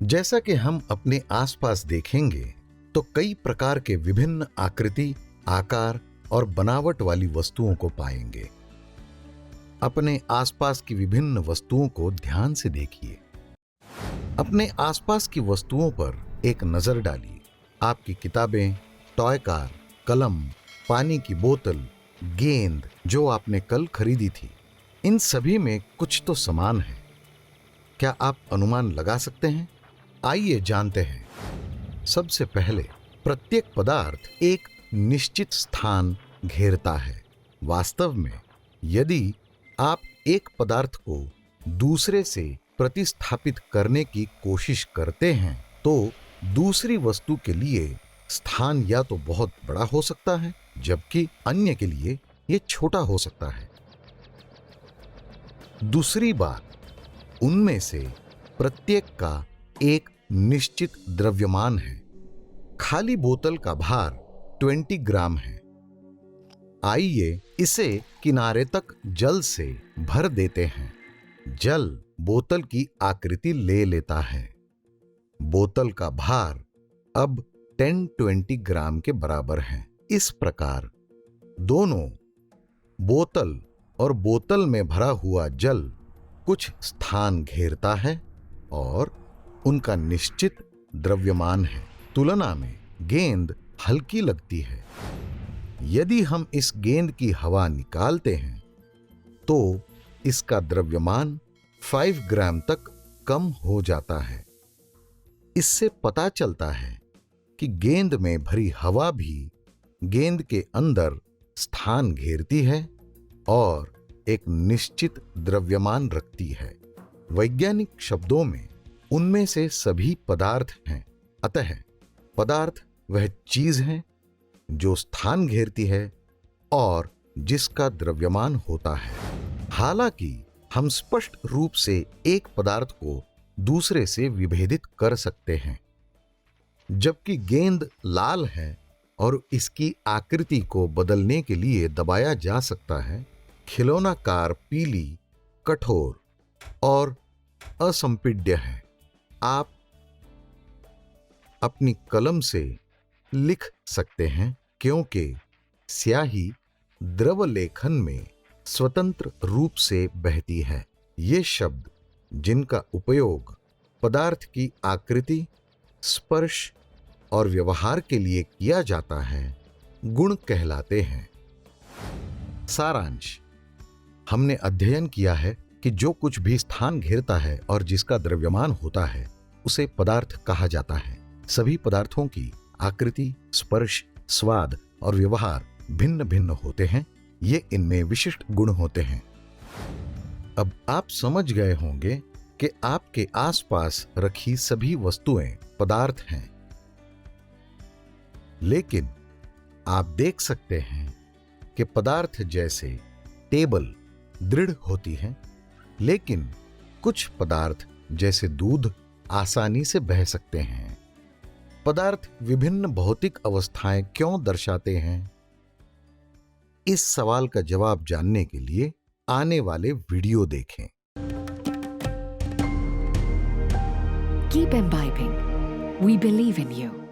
जैसा कि हम अपने आसपास देखेंगे तो कई प्रकार के विभिन्न आकृति, आकार और बनावट वाली वस्तुओं को पाएंगे। अपने आसपास की विभिन्न वस्तुओं को ध्यान से देखिए। अपने आसपास की वस्तुओं पर एक नजर डालिए। आपकी किताबें, टॉय कार, कलम, पानी की बोतल, गेंद जो आपने कल खरीदी थी, इन सभी में कुछ तो समान है। क्या आप अनुमान लगा सकते हैं? आइए जानते हैं। सबसे पहले, प्रत्येक पदार्थ एक निश्चित स्थान घेरता है। वास्तव में यदि आप एक पदार्थ को दूसरे से प्रतिस्थापित करने की कोशिश करते हैं तो दूसरी वस्तु के लिए स्थान या तो बहुत बड़ा हो सकता है, जबकि अन्य के लिए यह छोटा हो सकता है। दूसरी बात, उनमें से प्रत्येक का एक निश्चित द्रव्यमान है। खाली बोतल का भार 20 ग्राम है। आइए इसे किनारे तक जल से भर देते हैं। जल बोतल की आकृति ले लेता है। बोतल का भार अब 10-20 ग्राम के बराबर है। इस प्रकार दोनों बोतल और बोतल में भरा हुआ जल कुछ स्थान घेरता है और उनका निश्चित द्रव्यमान है। तुलना में गेंद हल्की लगती है। यदि हम इस गेंद की हवा निकालते हैं तो इसका द्रव्यमान 5 ग्राम तक कम हो जाता है। इससे पता चलता है कि गेंद में भरी हवा भी गेंद के अंदर स्थान घेरती है और एक निश्चित द्रव्यमान रखती है। वैज्ञानिक शब्दों में उनमें से सभी पदार्थ हैं। अतः पदार्थ वह चीज है जो स्थान घेरती है और जिसका द्रव्यमान होता है। हालांकि हम स्पष्ट रूप से एक पदार्थ को दूसरे से विभेदित कर सकते हैं। जबकि गेंद लाल है और इसकी आकृति को बदलने के लिए दबाया जा सकता है, खिलौना कार पीली, कठोर और असंपीड्य है। आप अपनी कलम से लिख सकते हैं क्योंकि स्याही द्रव लेखन में स्वतंत्र रूप से बहती है। ये शब्द जिनका उपयोग पदार्थ की आकृति, स्पर्श और व्यवहार के लिए किया जाता है, गुण कहलाते हैं। सारांश, हमने अध्ययन किया है कि जो कुछ भी स्थान घेरता है और जिसका द्रव्यमान होता है उसे पदार्थ कहा जाता है। सभी पदार्थों की आकृति, स्पर्श, स्वाद और व्यवहार भिन्न भिन्न होते हैं। ये इनमें विशिष्ट गुण होते हैं। अब आप समझ गए होंगे कि आपके आसपास रखी सभी वस्तुएं पदार्थ हैं। लेकिन आप देख सकते हैं कि पदार्थ जैसे टेबल दृढ़ होती हैं, लेकिन कुछ पदार्थ जैसे दूध आसानी से बह सकते हैं। पदार्थ विभिन्न भौतिक अवस्थाएं क्यों दर्शाते हैं? इस सवाल का जवाब जानने के लिए आने वाले वीडियो देखें। Keep imbibing. We believe in you.